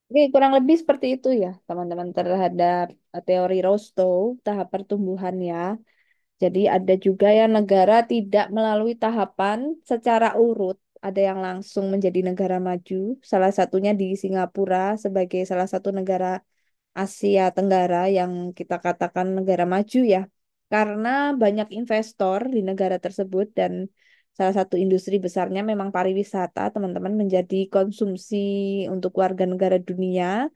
Oke, kurang lebih seperti itu ya, teman-teman, terhadap teori Rostow, tahap pertumbuhannya. Jadi ada juga yang negara tidak melalui tahapan secara urut. Ada yang langsung menjadi negara maju. Salah satunya di Singapura sebagai salah satu negara Asia Tenggara yang kita katakan negara maju ya. Karena banyak investor di negara tersebut dan salah satu industri besarnya memang pariwisata, teman-teman, menjadi konsumsi untuk warga negara dunia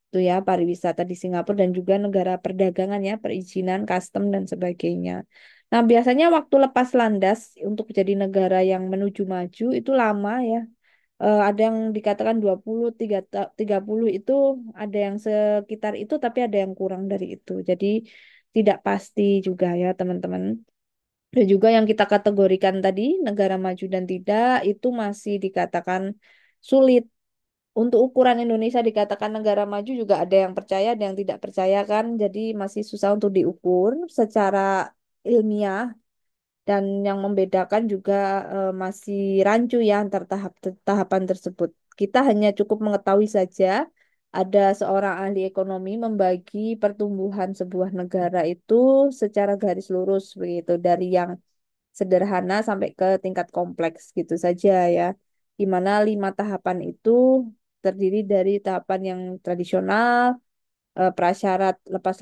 itu ya, pariwisata di Singapura dan juga negara perdagangan ya, perizinan, custom dan sebagainya. Nah, biasanya waktu lepas landas untuk jadi negara yang menuju maju itu lama ya. Ada yang dikatakan 20, 30 itu, ada yang sekitar itu tapi ada yang kurang dari itu. Jadi tidak pasti juga ya, teman-teman. Dan juga yang kita kategorikan tadi, negara maju dan tidak, itu masih dikatakan sulit untuk ukuran Indonesia dikatakan negara maju juga ada yang percaya, ada yang tidak percaya kan. Jadi masih susah untuk diukur secara ilmiah dan yang membedakan juga masih rancu ya antar tahapan tersebut. Kita hanya cukup mengetahui saja ada seorang ahli ekonomi membagi pertumbuhan sebuah negara itu secara garis lurus begitu dari yang sederhana sampai ke tingkat kompleks gitu saja ya. Di mana 5 tahapan itu terdiri dari tahapan yang tradisional, prasyarat lepas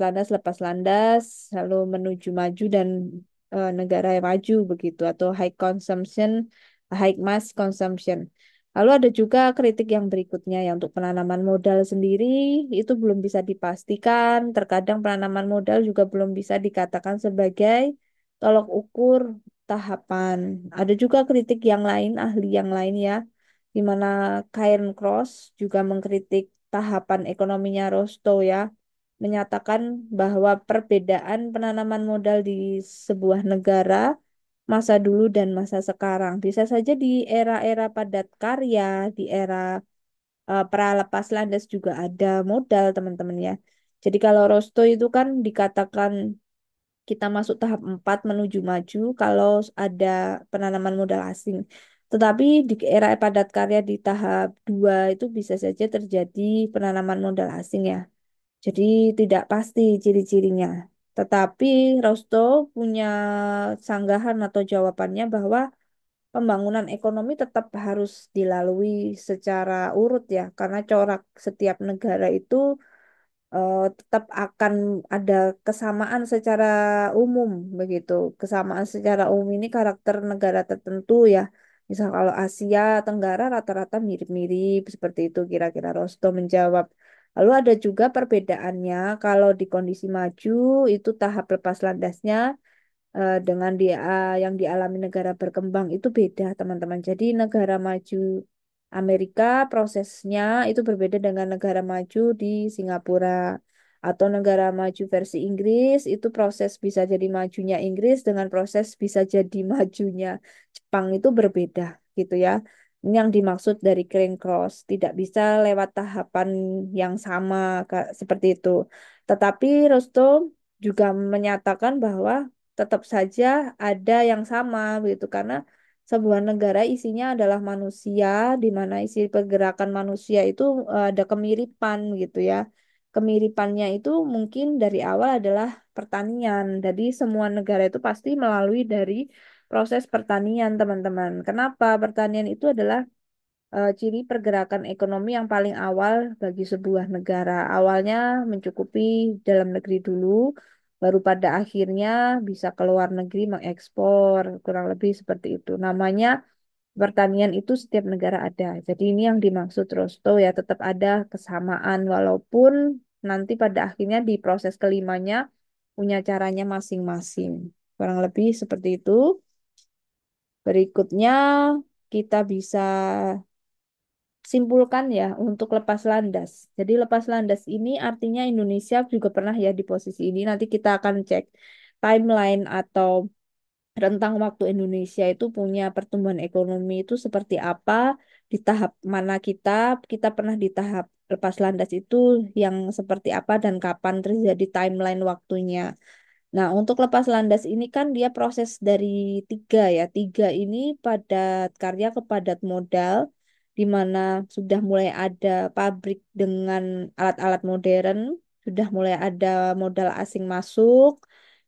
landas, lalu menuju maju dan negara yang maju begitu atau high consumption, high mass consumption. Lalu ada juga kritik yang berikutnya ya untuk penanaman modal sendiri itu belum bisa dipastikan. Terkadang penanaman modal juga belum bisa dikatakan sebagai tolok ukur tahapan. Ada juga kritik yang lain, ahli yang lain ya, di mana Karen Cross juga mengkritik tahapan ekonominya Rostow ya, menyatakan bahwa perbedaan penanaman modal di sebuah negara masa dulu dan masa sekarang bisa saja di era-era padat karya, di era pra-lepas landas juga ada modal, teman-teman ya. Jadi kalau Rosto itu kan dikatakan kita masuk tahap 4 menuju maju kalau ada penanaman modal asing. Tetapi di era padat karya di tahap 2 itu bisa saja terjadi penanaman modal asing ya. Jadi tidak pasti ciri-cirinya. Tetapi Rosto punya sanggahan atau jawabannya bahwa pembangunan ekonomi tetap harus dilalui secara urut ya, karena corak setiap negara itu tetap akan ada kesamaan secara umum begitu. Kesamaan secara umum ini karakter negara tertentu ya. Misal kalau Asia Tenggara rata-rata mirip-mirip seperti itu kira-kira Rosto menjawab. Lalu ada juga perbedaannya kalau di kondisi maju itu tahap lepas landasnya dengan yang dialami negara berkembang itu beda, teman-teman. Jadi negara maju Amerika prosesnya itu berbeda dengan negara maju di Singapura atau negara maju versi Inggris itu proses bisa jadi majunya Inggris dengan proses bisa jadi majunya Jepang itu berbeda gitu ya. Ini yang dimaksud dari Green Cross, tidak bisa lewat tahapan yang sama seperti itu. Tetapi Rosto juga menyatakan bahwa tetap saja ada yang sama begitu karena sebuah negara isinya adalah manusia di mana isi pergerakan manusia itu ada kemiripan gitu ya. Kemiripannya itu mungkin dari awal adalah pertanian. Jadi semua negara itu pasti melalui dari proses pertanian, teman-teman. Kenapa? Pertanian itu adalah ciri pergerakan ekonomi yang paling awal bagi sebuah negara. Awalnya mencukupi dalam negeri dulu, baru pada akhirnya bisa ke luar negeri mengekspor, kurang lebih seperti itu. Namanya pertanian itu setiap negara ada. Jadi ini yang dimaksud Rosto ya, tetap ada kesamaan walaupun nanti pada akhirnya di proses kelimanya punya caranya masing-masing. Kurang lebih seperti itu. Berikutnya kita bisa simpulkan ya untuk lepas landas. Jadi lepas landas ini artinya Indonesia juga pernah ya di posisi ini. Nanti kita akan cek timeline atau rentang waktu Indonesia itu punya pertumbuhan ekonomi itu seperti apa, di tahap mana kita pernah di tahap lepas landas itu yang seperti apa dan kapan terjadi timeline waktunya. Nah, untuk lepas landas ini kan dia proses dari tiga ya. Tiga ini padat karya ke padat modal. di mana sudah mulai ada pabrik dengan alat-alat modern, sudah mulai ada modal asing masuk,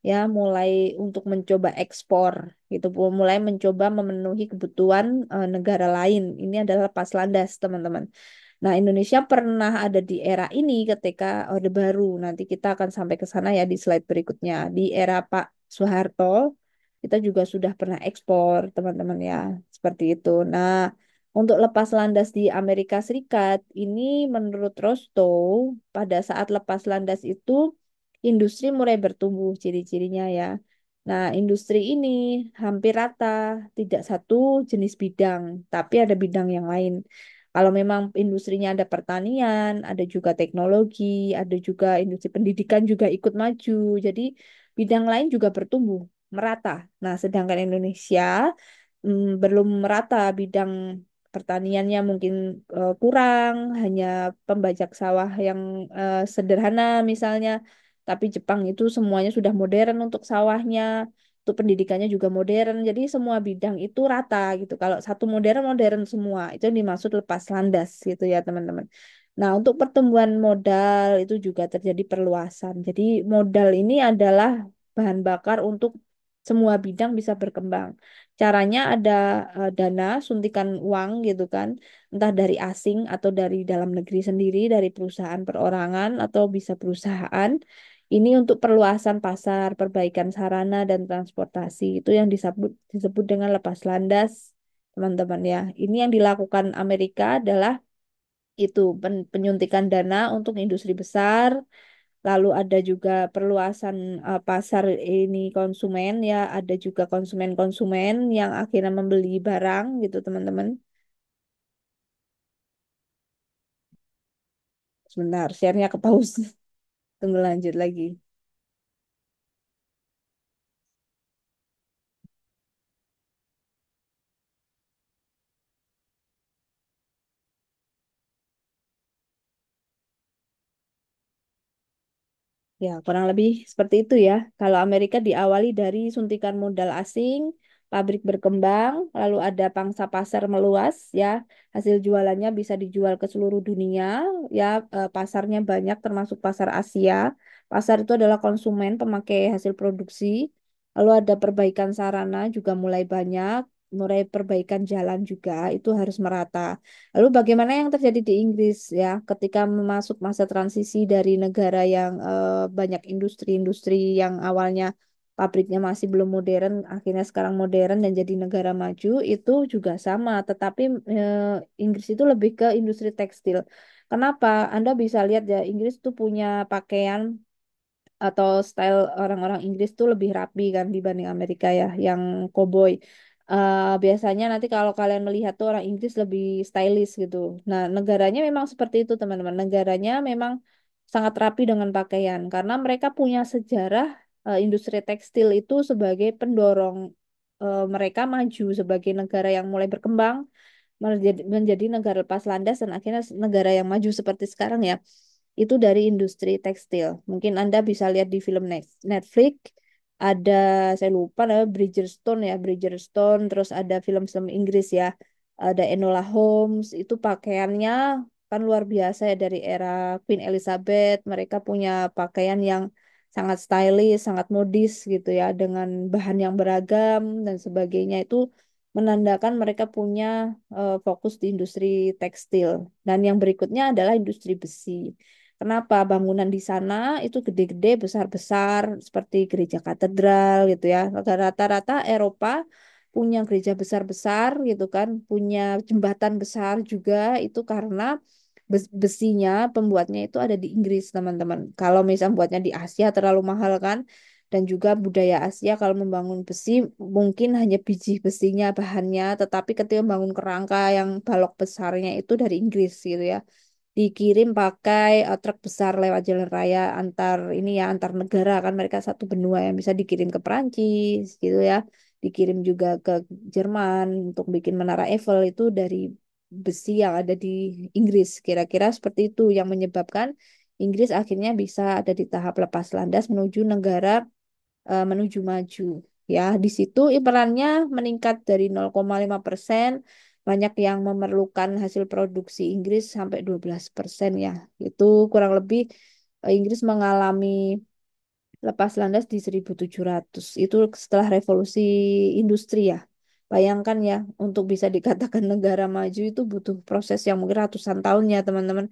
ya, mulai untuk mencoba ekspor, gitu, mulai mencoba memenuhi kebutuhan negara lain. Ini adalah lepas landas, teman-teman. Nah, Indonesia pernah ada di era ini ketika Orde Baru. Nanti kita akan sampai ke sana ya di slide berikutnya. Di era Pak Soeharto, kita juga sudah pernah ekspor, teman-teman ya. Seperti itu. Nah, untuk lepas landas di Amerika Serikat, ini menurut Rostow, pada saat lepas landas itu, industri mulai bertumbuh ciri-cirinya ya. Nah, industri ini hampir rata, tidak satu jenis bidang, tapi ada bidang yang lain. Kalau memang industrinya ada pertanian, ada juga teknologi, ada juga industri pendidikan juga ikut maju. Jadi bidang lain juga bertumbuh, merata. Nah, sedangkan Indonesia belum merata bidang pertaniannya mungkin kurang, hanya pembajak sawah yang sederhana misalnya. Tapi Jepang itu semuanya sudah modern untuk sawahnya, untuk pendidikannya juga modern. Jadi semua bidang itu rata gitu. Kalau satu modern, modern semua. Itu yang dimaksud lepas landas gitu ya teman-teman. Nah, untuk pertumbuhan modal itu juga terjadi perluasan. Jadi modal ini adalah bahan bakar untuk semua bidang bisa berkembang. Caranya ada dana, suntikan uang gitu kan, entah dari asing atau dari dalam negeri sendiri, dari perusahaan perorangan atau bisa perusahaan. Ini untuk perluasan pasar, perbaikan sarana dan transportasi. Itu yang disebut dengan lepas landas, teman-teman ya. Ini yang dilakukan Amerika adalah itu penyuntikan dana untuk industri besar. Lalu ada juga perluasan pasar ini konsumen ya, ada juga konsumen-konsumen yang akhirnya membeli barang gitu teman-teman. Sebentar, share-nya ke pause. Tunggu lanjut lagi. Ya, kurang lebih seperti itu ya. Kalau Amerika diawali dari suntikan modal asing, pabrik berkembang, lalu ada pangsa pasar meluas ya. Hasil jualannya bisa dijual ke seluruh dunia ya. Pasarnya banyak termasuk pasar Asia. Pasar itu adalah konsumen pemakai hasil produksi. Lalu ada perbaikan sarana juga mulai banyak, mulai perbaikan jalan juga itu harus merata. Lalu bagaimana yang terjadi di Inggris ya ketika masuk masa transisi dari negara yang banyak industri-industri yang awalnya pabriknya masih belum modern, akhirnya sekarang modern dan jadi negara maju itu juga sama. Tetapi Inggris itu lebih ke industri tekstil. Kenapa? Anda bisa lihat ya Inggris tuh punya pakaian atau style orang-orang Inggris tuh lebih rapi kan dibanding Amerika ya, yang koboi. Biasanya nanti kalau kalian melihat tuh orang Inggris lebih stylish gitu. Nah, negaranya memang seperti itu teman-teman. Negaranya memang sangat rapi dengan pakaian karena mereka punya sejarah industri tekstil itu sebagai pendorong mereka maju sebagai negara yang mulai berkembang menjadi negara lepas landas dan akhirnya negara yang maju seperti sekarang ya itu dari industri tekstil. Mungkin Anda bisa lihat di film Netflix ada saya lupa namanya Bridgerton ya Bridgerton terus ada film-film Inggris ya ada Enola Holmes itu pakaiannya kan luar biasa ya dari era Queen Elizabeth mereka punya pakaian yang sangat stylish sangat modis gitu ya dengan bahan yang beragam dan sebagainya itu menandakan mereka punya fokus di industri tekstil. Dan yang berikutnya adalah industri besi. Kenapa bangunan di sana itu gede-gede, besar-besar, seperti gereja katedral gitu ya. Rata-rata Eropa punya gereja besar-besar gitu kan, punya jembatan besar juga itu karena besinya, pembuatnya itu ada di Inggris, teman-teman. Kalau misalnya buatnya di Asia terlalu mahal kan, dan juga budaya Asia kalau membangun besi mungkin hanya biji besinya bahannya tetapi ketika membangun kerangka yang balok besarnya itu dari Inggris gitu ya dikirim pakai truk besar lewat jalan raya antar ini ya antar negara kan mereka satu benua yang bisa dikirim ke Perancis gitu ya dikirim juga ke Jerman untuk bikin Menara Eiffel itu dari besi yang ada di Inggris kira-kira seperti itu yang menyebabkan Inggris akhirnya bisa ada di tahap lepas landas menuju negara menuju maju. Ya, di situ perannya meningkat dari 0,5% banyak yang memerlukan hasil produksi Inggris sampai 12% ya. Itu kurang lebih Inggris mengalami lepas landas di 1700. Itu setelah revolusi industri ya. Bayangkan ya, untuk bisa dikatakan negara maju itu butuh proses yang mungkin ratusan tahun ya teman-teman.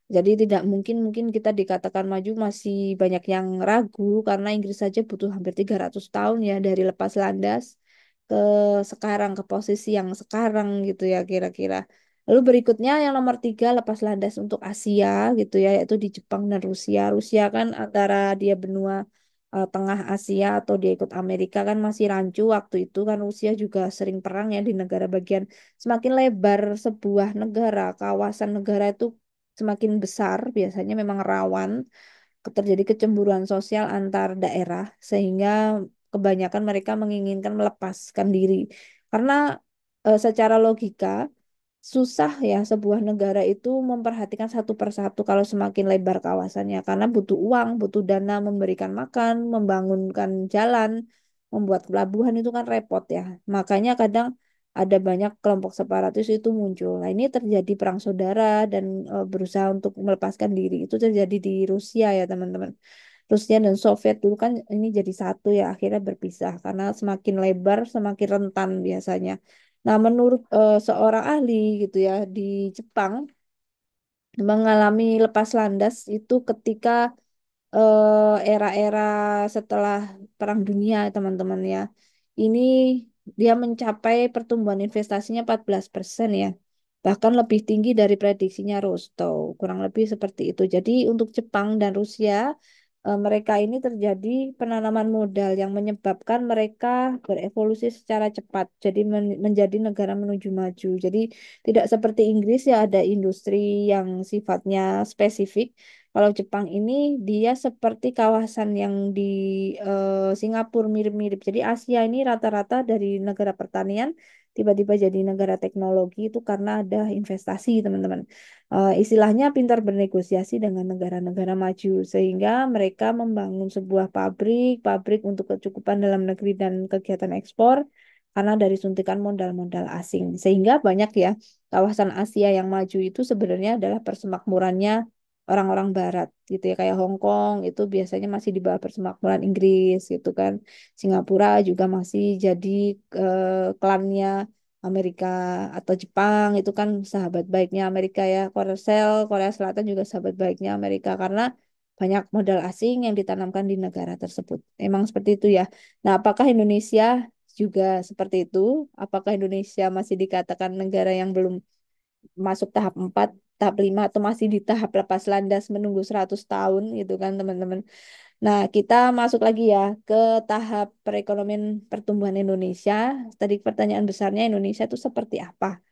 Jadi tidak mungkin mungkin kita dikatakan maju masih banyak yang ragu karena Inggris saja butuh hampir 300 tahun ya dari lepas landas ke sekarang ke posisi yang sekarang gitu ya kira-kira. Lalu berikutnya yang nomor tiga lepas landas untuk Asia gitu ya yaitu di Jepang dan Rusia. Rusia kan antara dia benua tengah Asia atau dia ikut Amerika kan masih rancu waktu itu kan Rusia juga sering perang ya di negara bagian semakin lebar sebuah negara kawasan negara itu semakin besar, biasanya memang rawan terjadi kecemburuan sosial antar daerah, sehingga kebanyakan mereka menginginkan melepaskan diri. Karena secara logika, susah ya sebuah negara itu memperhatikan satu persatu kalau semakin lebar kawasannya, karena butuh uang, butuh dana memberikan makan, membangunkan jalan, membuat pelabuhan itu kan repot ya. Makanya kadang ada banyak kelompok separatis itu muncul. Nah, ini terjadi perang saudara dan berusaha untuk melepaskan diri. Itu terjadi di Rusia ya, teman-teman. Rusia dan Soviet dulu kan ini jadi satu ya, akhirnya berpisah karena semakin lebar, semakin rentan biasanya. Nah, menurut seorang ahli gitu ya di Jepang mengalami lepas landas itu ketika era-era setelah Perang Dunia, teman-teman ya. Ini dia mencapai pertumbuhan investasinya 14% ya. Bahkan lebih tinggi dari prediksinya Rostow. Kurang lebih seperti itu. Jadi untuk Jepang dan Rusia, mereka ini terjadi penanaman modal yang menyebabkan mereka berevolusi secara cepat. Jadi menjadi negara menuju maju. Jadi tidak seperti Inggris ya ada industri yang sifatnya spesifik. Kalau Jepang ini dia seperti kawasan yang di Singapura mirip-mirip. Jadi Asia ini rata-rata dari negara pertanian tiba-tiba jadi negara teknologi itu karena ada investasi, teman-teman. Istilahnya pintar bernegosiasi dengan negara-negara maju sehingga mereka membangun sebuah pabrik untuk kecukupan dalam negeri dan kegiatan ekspor karena dari suntikan modal-modal asing. Sehingga banyak ya kawasan Asia yang maju itu sebenarnya adalah persemakmurannya orang-orang barat gitu ya kayak Hong Kong itu biasanya masih di bawah persemakmuran Inggris gitu kan. Singapura juga masih jadi klannya Amerika atau Jepang itu kan sahabat baiknya Amerika ya. Korea Selatan juga sahabat baiknya Amerika karena banyak modal asing yang ditanamkan di negara tersebut. Emang seperti itu ya. Nah, apakah Indonesia juga seperti itu? Apakah Indonesia masih dikatakan negara yang belum masuk tahap 4, tahap 5 atau masih di tahap lepas landas menunggu 100 tahun gitu kan teman-teman. Nah, kita masuk lagi ya ke tahap perekonomian pertumbuhan Indonesia. Tadi pertanyaan besarnya Indonesia itu seperti apa?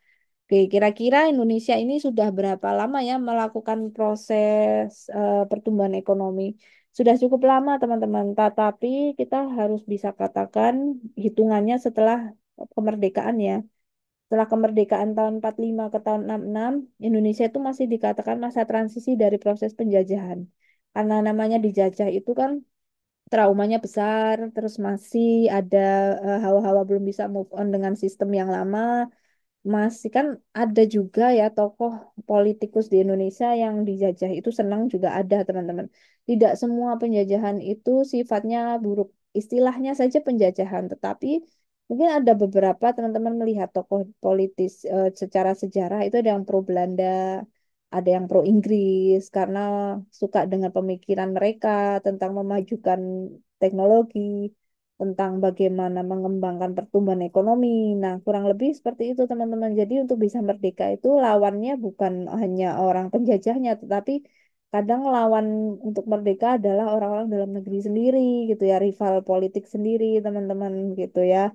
Oke, kira-kira Indonesia ini sudah berapa lama ya melakukan proses pertumbuhan ekonomi? Sudah cukup lama, teman-teman. Tetapi kita harus bisa katakan hitungannya setelah kemerdekaan ya. Setelah kemerdekaan tahun 45 ke tahun 66, Indonesia itu masih dikatakan masa transisi dari proses penjajahan. Karena namanya dijajah itu kan traumanya besar, terus masih ada hawa-hawa belum bisa move on dengan sistem yang lama, masih kan ada juga ya tokoh politikus di Indonesia yang dijajah itu senang juga ada teman-teman. Tidak semua penjajahan itu sifatnya buruk. Istilahnya saja penjajahan, tetapi mungkin ada beberapa teman-teman melihat tokoh politis secara sejarah itu ada yang pro Belanda, ada yang pro Inggris karena suka dengan pemikiran mereka tentang memajukan teknologi tentang bagaimana mengembangkan pertumbuhan ekonomi. Nah, kurang lebih seperti itu, teman-teman. Jadi, untuk bisa merdeka itu lawannya bukan hanya orang penjajahnya, tetapi kadang lawan untuk merdeka adalah orang-orang dalam negeri sendiri, gitu ya, rival politik sendiri, teman-teman, gitu ya.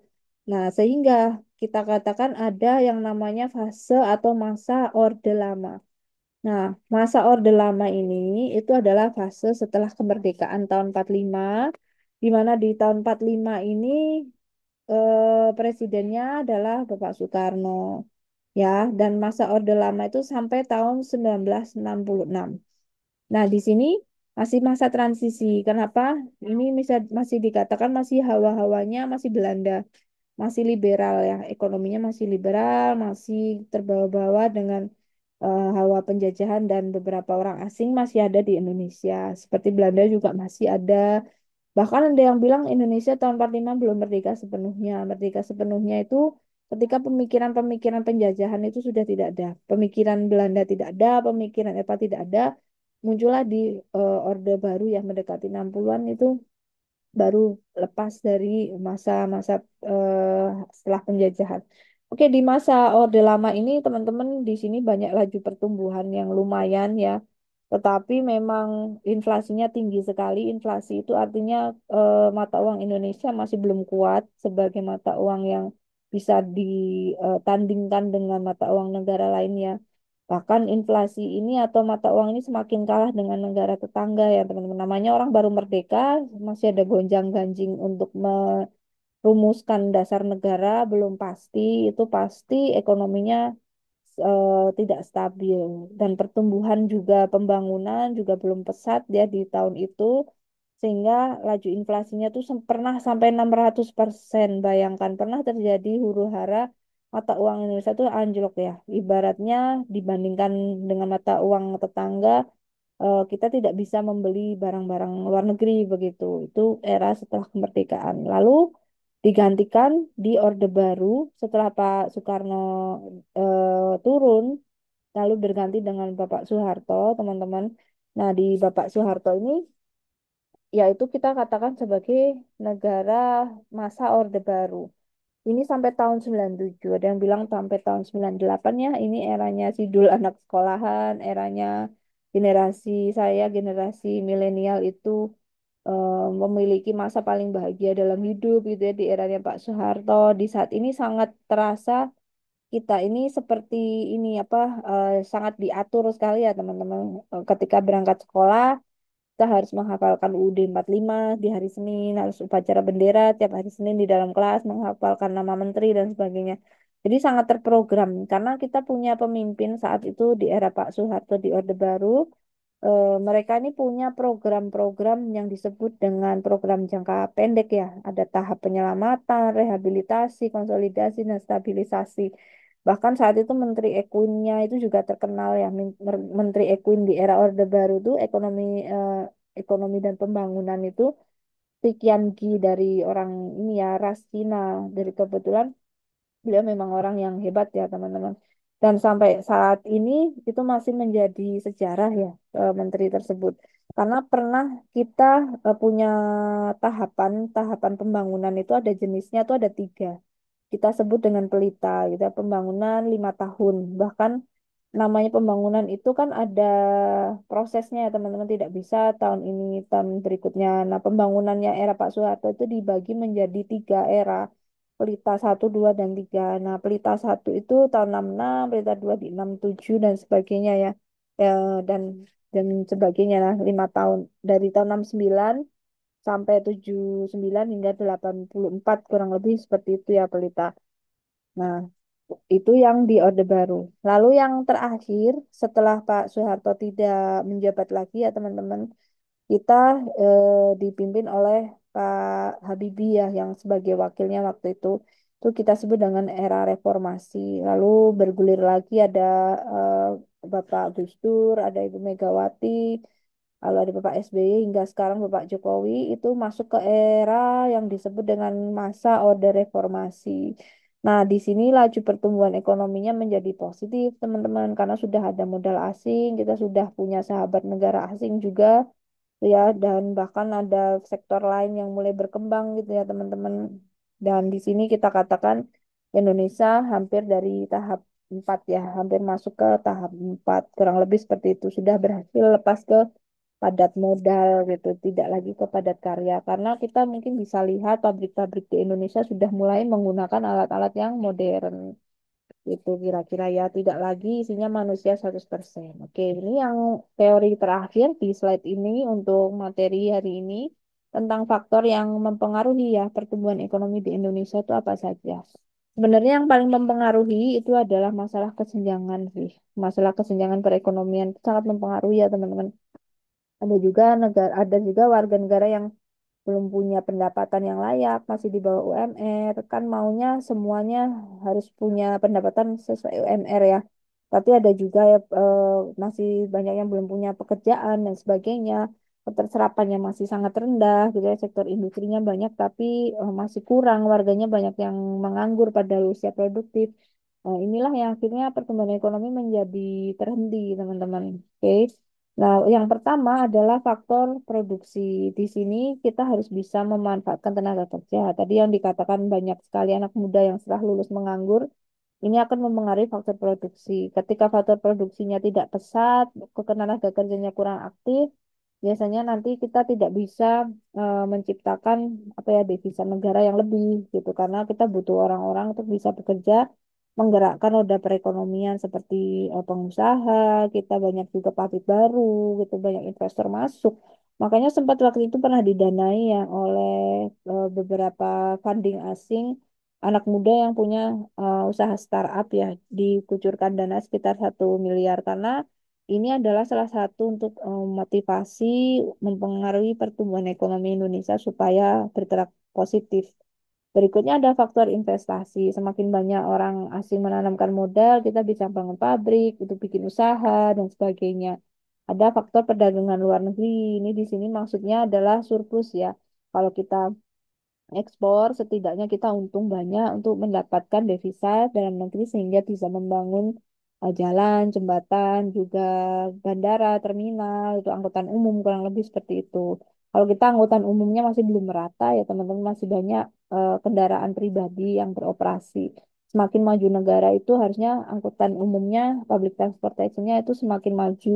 Nah, sehingga kita katakan ada yang namanya fase atau masa Orde Lama. Nah, masa Orde Lama ini itu adalah fase setelah kemerdekaan tahun 45, di mana di tahun 45 ini presidennya adalah Bapak Soekarno, ya, dan masa Orde Lama itu sampai tahun 1966. Nah, di sini masih masa transisi. Kenapa? Ini masih dikatakan masih hawa-hawanya masih Belanda. masih liberal ya, ekonominya masih liberal, masih terbawa-bawa dengan hawa penjajahan dan beberapa orang asing masih ada di Indonesia. Seperti Belanda juga masih ada. Bahkan ada yang bilang Indonesia tahun 45 belum merdeka sepenuhnya. Merdeka sepenuhnya itu ketika pemikiran-pemikiran penjajahan itu sudah tidak ada. Pemikiran Belanda tidak ada, pemikiran Eropa tidak ada. Muncullah di Orde Baru yang mendekati 60-an itu baru lepas dari masa-masa eh, setelah penjajahan. Oke, di masa Orde Lama ini teman-teman di sini banyak laju pertumbuhan yang lumayan ya. Tetapi memang inflasinya tinggi sekali. Inflasi itu artinya mata uang Indonesia masih belum kuat sebagai mata uang yang bisa ditandingkan dengan mata uang negara lainnya. Bahkan inflasi ini atau mata uang ini semakin kalah dengan negara tetangga ya teman-teman. Namanya orang baru merdeka, masih ada gonjang-ganjing untuk merumuskan dasar negara, belum pasti, itu pasti ekonominya tidak stabil. Dan pertumbuhan juga pembangunan juga belum pesat ya di tahun itu. Sehingga laju inflasinya tuh pernah sampai 600%. Bayangkan, pernah terjadi huru-hara mata uang Indonesia tuh anjlok ya. Ibaratnya dibandingkan dengan mata uang tetangga, kita tidak bisa membeli barang-barang luar negeri begitu. Itu era setelah kemerdekaan. Lalu digantikan di Orde Baru setelah Pak Soekarno turun, lalu berganti dengan Bapak Soeharto, teman-teman. Nah, di Bapak Soeharto ini yaitu kita katakan sebagai negara masa Orde Baru. Ini sampai tahun 97. Ada yang bilang sampai tahun 98 ya. Ini eranya Sidul anak sekolahan, eranya generasi saya, generasi milenial itu memiliki masa paling bahagia dalam hidup gitu ya di eranya Pak Soeharto. Di saat ini sangat terasa kita ini seperti ini apa sangat diatur sekali ya teman-teman. Ketika berangkat sekolah kita harus menghafalkan UUD 45 di hari Senin, harus upacara bendera tiap hari Senin di dalam kelas, menghafalkan nama menteri dan sebagainya. Jadi sangat terprogram karena kita punya pemimpin saat itu di era Pak Soeharto di Orde Baru. Mereka ini punya program-program yang disebut dengan program jangka pendek ya. Ada tahap penyelamatan, rehabilitasi, konsolidasi, dan stabilisasi. Bahkan saat itu Menteri Equinnya itu juga terkenal ya. Menteri Equin di era Orde Baru itu ekonomi dan pembangunan itu Tikian Gi dari orang ini ya ras Cina. Dari kebetulan beliau memang orang yang hebat ya teman-teman. Dan sampai saat ini itu masih menjadi sejarah ya menteri tersebut. Karena pernah kita punya tahapan pembangunan itu ada jenisnya itu ada tiga. Kita sebut dengan pelita, gitu ya, pembangunan 5 tahun. Bahkan namanya pembangunan itu kan ada prosesnya ya teman-teman, tidak bisa tahun ini, tahun berikutnya. Nah, pembangunannya era Pak Soeharto itu dibagi menjadi tiga era. Pelita satu, 2, dan 3. Nah, pelita satu itu tahun 66, pelita 2 di 67 dan sebagainya ya. Dan sebagainya lah 5 tahun. Dari tahun 69 sampai 79 hingga 84 kurang lebih seperti itu ya pelita. Nah, itu yang di Orde Baru. Lalu yang terakhir setelah Pak Soeharto tidak menjabat lagi ya teman-teman, kita dipimpin oleh Pak Habibie ya yang sebagai wakilnya waktu itu. Itu kita sebut dengan era reformasi. Lalu bergulir lagi ada eh, Bapak Gus Dur, ada Ibu Megawati, lalu ada Bapak SBY hingga sekarang Bapak Jokowi itu masuk ke era yang disebut dengan masa Orde Reformasi. Nah, di sini laju pertumbuhan ekonominya menjadi positif, teman-teman, karena sudah ada modal asing, kita sudah punya sahabat negara asing juga, ya, dan bahkan ada sektor lain yang mulai berkembang gitu ya, teman-teman. Dan di sini kita katakan Indonesia hampir dari tahap 4 ya, hampir masuk ke tahap 4 kurang lebih seperti itu, sudah berhasil lepas ke padat modal gitu, tidak lagi ke padat karya. Karena kita mungkin bisa lihat pabrik-pabrik di Indonesia sudah mulai menggunakan alat-alat yang modern. Itu kira-kira ya, tidak lagi isinya manusia 100%. Oke, ini yang teori terakhir di slide ini untuk materi hari ini tentang faktor yang mempengaruhi ya pertumbuhan ekonomi di Indonesia itu apa saja. Sebenarnya yang paling mempengaruhi itu adalah masalah kesenjangan sih. Masalah kesenjangan perekonomian itu sangat mempengaruhi ya teman-teman. Ada juga warga negara yang belum punya pendapatan yang layak, masih di bawah UMR, kan maunya semuanya harus punya pendapatan sesuai UMR ya. Tapi ada juga ya masih banyak yang belum punya pekerjaan dan sebagainya. Keterserapannya masih sangat rendah gitu ya. Sektor industrinya banyak tapi masih kurang, warganya banyak yang menganggur pada usia produktif. Inilah yang akhirnya pertumbuhan ekonomi menjadi terhenti, teman-teman. Oke. Nah, yang pertama adalah faktor produksi. Di sini kita harus bisa memanfaatkan tenaga kerja. Tadi yang dikatakan banyak sekali anak muda yang setelah lulus menganggur, ini akan mempengaruhi faktor produksi. Ketika faktor produksinya tidak pesat, tenaga kerjanya kurang aktif, biasanya nanti kita tidak bisa menciptakan apa ya devisa negara yang lebih gitu karena kita butuh orang-orang untuk bisa bekerja menggerakkan roda perekonomian seperti pengusaha, kita banyak juga pabrik baru, gitu banyak investor masuk. Makanya sempat waktu itu pernah didanai ya oleh beberapa funding asing anak muda yang punya usaha startup ya dikucurkan dana sekitar 1 miliar karena ini adalah salah satu untuk motivasi mempengaruhi pertumbuhan ekonomi Indonesia supaya bergerak positif. Berikutnya ada faktor investasi. Semakin banyak orang asing menanamkan modal, kita bisa bangun pabrik, itu bikin usaha dan sebagainya. Ada faktor perdagangan luar negeri. Ini di sini maksudnya adalah surplus ya. Kalau kita ekspor, setidaknya kita untung banyak untuk mendapatkan devisa dalam negeri sehingga bisa membangun jalan, jembatan, juga bandara, terminal, itu angkutan umum kurang lebih seperti itu. Kalau kita angkutan umumnya masih belum merata ya teman-teman masih banyak kendaraan pribadi yang beroperasi. Semakin maju negara itu harusnya angkutan umumnya, public transportation-nya itu semakin maju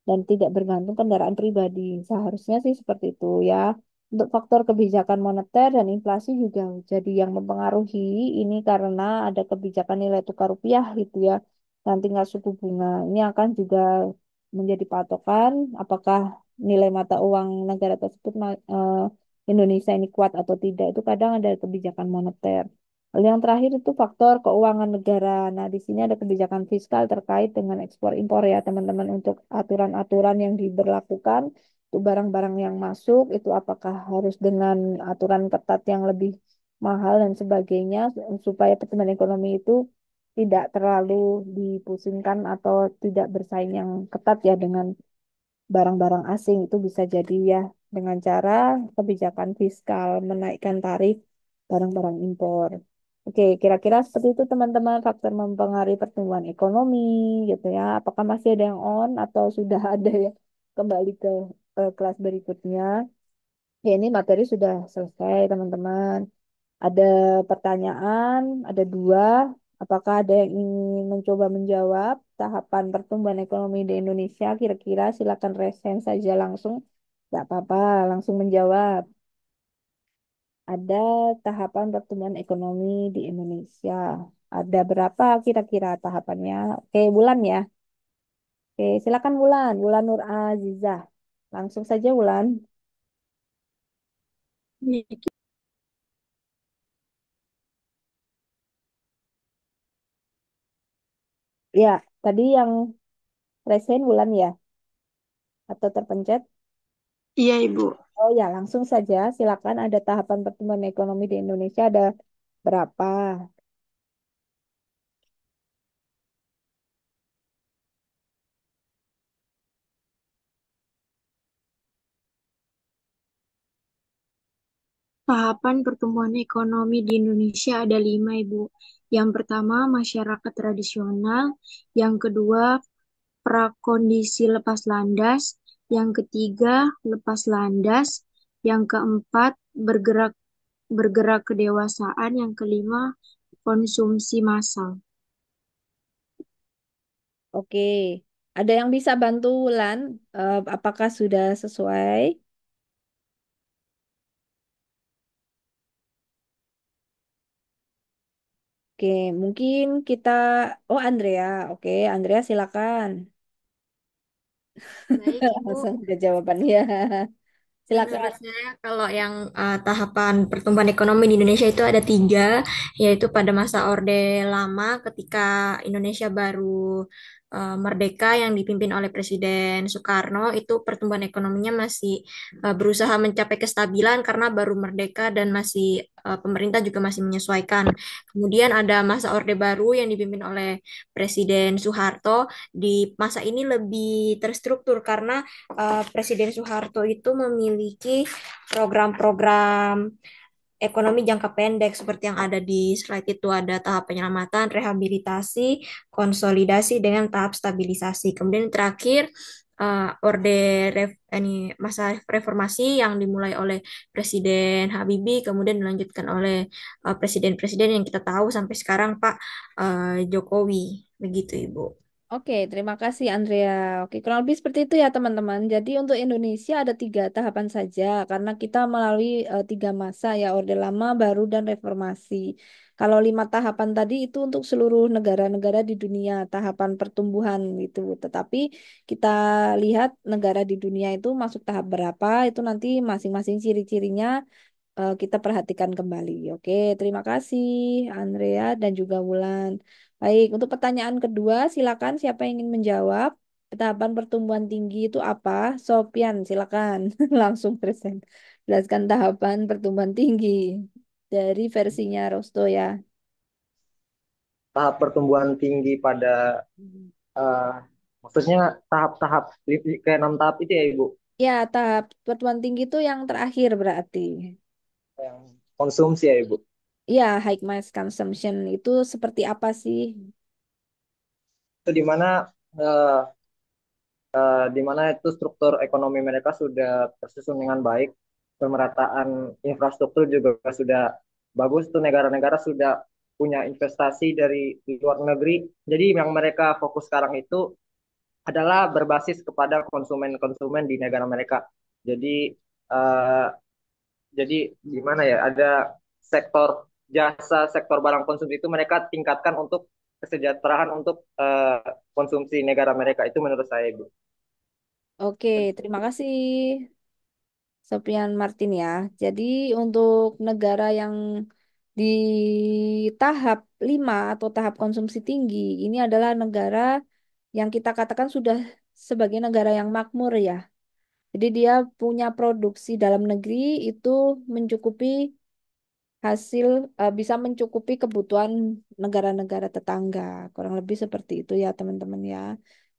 dan tidak bergantung kendaraan pribadi. Seharusnya sih seperti itu ya. Untuk faktor kebijakan moneter dan inflasi juga jadi yang mempengaruhi ini karena ada kebijakan nilai tukar rupiah gitu ya. Dan tinggal suku bunga. Ini akan juga menjadi patokan apakah nilai mata uang negara tersebut Indonesia ini kuat atau tidak. Itu kadang ada kebijakan moneter. Lalu yang terakhir itu faktor keuangan negara. Nah, di sini ada kebijakan fiskal terkait dengan ekspor impor ya, teman-teman, untuk aturan-aturan yang diberlakukan untuk barang-barang yang masuk itu apakah harus dengan aturan ketat yang lebih mahal dan sebagainya supaya pertumbuhan ekonomi itu tidak terlalu dipusingkan atau tidak bersaing yang ketat ya dengan barang-barang asing itu bisa jadi ya dengan cara kebijakan fiskal menaikkan tarif barang-barang impor. Oke, kira-kira seperti itu teman-teman faktor mempengaruhi pertumbuhan ekonomi gitu ya. Apakah masih ada yang on atau sudah ada ya kembali ke kelas berikutnya? Ya, ini materi sudah selesai teman-teman. Ada pertanyaan, ada dua. Apakah ada yang ingin mencoba menjawab tahapan pertumbuhan ekonomi di Indonesia? Kira-kira silakan resen saja langsung. Tidak apa-apa, langsung menjawab. Ada tahapan pertumbuhan ekonomi di Indonesia. Ada berapa kira-kira tahapannya? Oke, Bulan ya. Oke, silakan Bulan. Bulan Nur Azizah. Langsung saja Bulan. Ya, tadi yang resen Bulan ya? Atau terpencet? Iya, Ibu. Oh ya, langsung saja. Silakan ada tahapan pertumbuhan ekonomi di Indonesia ada berapa? Tahapan pertumbuhan ekonomi di Indonesia ada 5, Ibu. Yang pertama, masyarakat tradisional. Yang kedua, prakondisi lepas landas. Yang ketiga, lepas landas. Yang keempat, bergerak bergerak kedewasaan. Yang kelima, konsumsi massal. Oke, ada yang bisa bantu Wulan? Apakah sudah sesuai? Oke, mungkin kita. Oh, Andrea. Oke, Andrea silakan. Baik, Ibu. Langsung ada jawabannya. Menurut Silakan. saya, kalau yang tahapan pertumbuhan ekonomi di Indonesia itu ada tiga, yaitu pada masa Orde Lama ketika Indonesia baru merdeka yang dipimpin oleh Presiden Soekarno, itu pertumbuhan ekonominya masih berusaha mencapai kestabilan karena baru merdeka dan masih pemerintah juga masih menyesuaikan. Kemudian ada masa Orde Baru yang dipimpin oleh Presiden Soeharto. Di masa ini lebih terstruktur karena Presiden Soeharto itu memiliki program-program ekonomi jangka pendek seperti yang ada di slide itu, ada tahap penyelamatan, rehabilitasi, konsolidasi dengan tahap stabilisasi. Kemudian terakhir ini masa reformasi yang dimulai oleh Presiden Habibie kemudian dilanjutkan oleh presiden-presiden yang kita tahu sampai sekarang Pak Jokowi. Begitu Ibu. Oke, terima kasih Andrea. Oke, kurang lebih seperti itu ya teman-teman. Jadi untuk Indonesia ada 3 tahapan saja karena kita melalui 3 masa ya, Orde Lama, Baru, dan Reformasi. Kalau 5 tahapan tadi itu untuk seluruh negara-negara di dunia, tahapan pertumbuhan itu. Tetapi kita lihat negara di dunia itu masuk tahap berapa, itu nanti masing-masing ciri-cirinya kita perhatikan kembali. Oke, terima kasih Andrea dan juga Wulan. Baik, untuk pertanyaan kedua, silakan siapa yang ingin menjawab? Tahapan pertumbuhan tinggi itu apa? Sopian, silakan langsung present. Jelaskan tahapan pertumbuhan tinggi dari versinya Rosto ya. Tahap pertumbuhan tinggi pada eh, maksudnya tahap-tahap kayak 6 tahap itu ya Ibu, Ya, tahap pertumbuhan tinggi itu yang terakhir berarti. yang konsumsi ya Ibu. Ya, high mass consumption itu seperti apa sih? Itu eh, di mana itu struktur ekonomi mereka sudah tersusun dengan baik, pemerataan infrastruktur juga sudah bagus, tuh negara-negara sudah punya investasi dari luar negeri. Jadi yang mereka fokus sekarang itu adalah berbasis kepada konsumen-konsumen di negara mereka. Jadi eh, jadi gimana ya? Ada sektor jasa, sektor barang konsumsi itu mereka tingkatkan untuk kesejahteraan untuk konsumsi negara mereka itu menurut saya, Ibu. Oke, terima kasih. Sofian Martin ya. Jadi untuk negara yang di tahap 5 atau tahap konsumsi tinggi, ini adalah negara yang kita katakan sudah sebagai negara yang makmur ya. Jadi dia punya produksi dalam negeri itu mencukupi hasil bisa mencukupi kebutuhan negara-negara tetangga. Kurang lebih seperti itu ya teman-teman ya.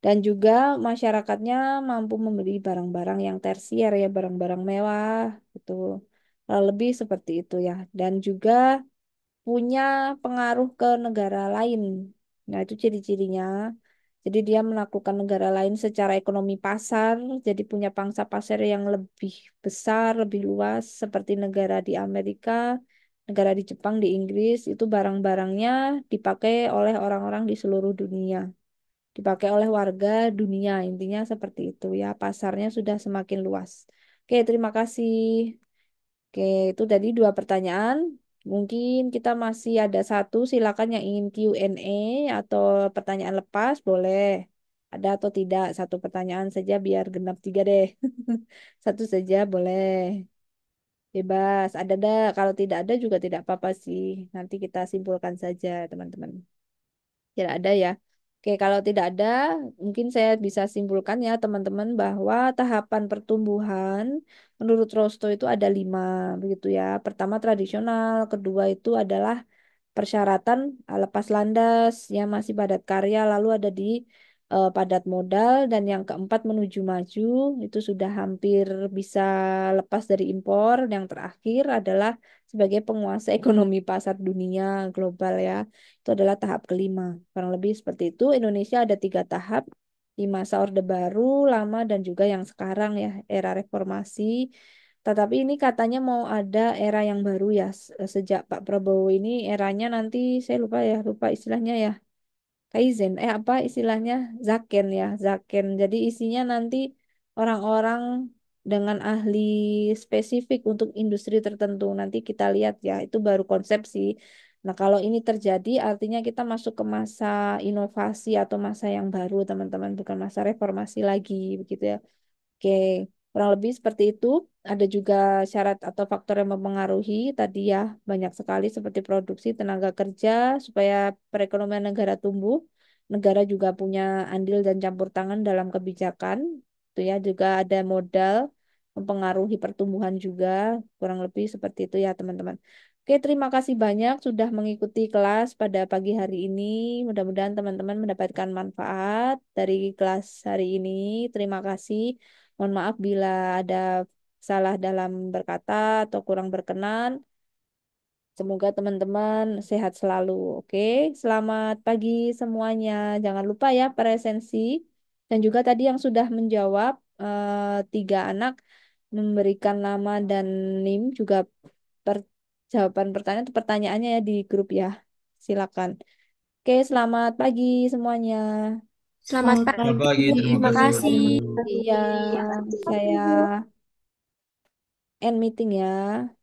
Dan juga masyarakatnya mampu membeli barang-barang yang tersier ya, barang-barang mewah itu. Kurang lebih seperti itu ya. Dan juga punya pengaruh ke negara lain. Nah, itu ciri-cirinya. Jadi dia melakukan negara lain secara ekonomi pasar, jadi punya pangsa pasar yang lebih besar, lebih luas, seperti negara di Amerika, negara di Jepang, di Inggris, itu barang-barangnya dipakai oleh orang-orang di seluruh dunia, dipakai oleh warga dunia, intinya seperti itu ya, pasarnya sudah semakin luas. Oke, terima kasih. Oke, itu tadi 2 pertanyaan. Mungkin kita masih ada satu, silakan yang ingin Q&A atau pertanyaan lepas, boleh. Ada atau tidak, 1 pertanyaan saja biar genap 3 deh. Satu saja boleh, bebas. Ada dah, kalau tidak ada juga tidak apa-apa sih. Nanti kita simpulkan saja, teman-teman. Tidak ada ya. Oke, kalau tidak ada, mungkin saya bisa simpulkan ya teman-teman bahwa tahapan pertumbuhan menurut Rosto itu ada 5, begitu ya. Pertama tradisional, kedua itu adalah persyaratan lepas landas yang masih padat karya, lalu ada di padat modal, dan yang keempat menuju maju itu sudah hampir bisa lepas dari impor. Yang terakhir adalah sebagai penguasa ekonomi pasar dunia global ya. Itu adalah tahap kelima. Kurang lebih seperti itu. Indonesia ada 3 tahap di masa Orde Baru, Lama, dan juga yang sekarang ya, era reformasi. Tetapi ini katanya mau ada era yang baru ya, sejak Pak Prabowo ini eranya nanti saya lupa ya, lupa istilahnya ya. Kaizen, apa istilahnya? Zaken ya, Zaken. Jadi isinya nanti orang-orang dengan ahli spesifik untuk industri tertentu. Nanti kita lihat ya, itu baru konsepsi. Nah, kalau ini terjadi artinya kita masuk ke masa inovasi atau masa yang baru, teman-teman, bukan masa reformasi lagi, begitu ya. Oke, kurang lebih seperti itu. Ada juga syarat atau faktor yang mempengaruhi tadi ya, banyak sekali seperti produksi tenaga kerja supaya perekonomian negara tumbuh. negara juga punya andil dan campur tangan dalam kebijakan. Itu ya juga ada modal mempengaruhi pertumbuhan juga, kurang lebih seperti itu ya teman-teman. Oke, terima kasih banyak sudah mengikuti kelas pada pagi hari ini. Mudah-mudahan teman-teman mendapatkan manfaat dari kelas hari ini. Terima kasih. Mohon maaf bila ada salah dalam berkata atau kurang berkenan. Semoga teman-teman sehat selalu. Oke, selamat pagi semuanya. Jangan lupa ya presensi. Dan juga tadi yang sudah menjawab, tiga anak memberikan nama dan NIM juga jawaban pertanyaan atau pertanyaannya ya di grup ya. Silakan. Oke, selamat pagi semuanya. Selamat Selamat pagi. Selamat pagi, pagi, terima Terima kasih kasih. guru. Iya, saya end meeting ya.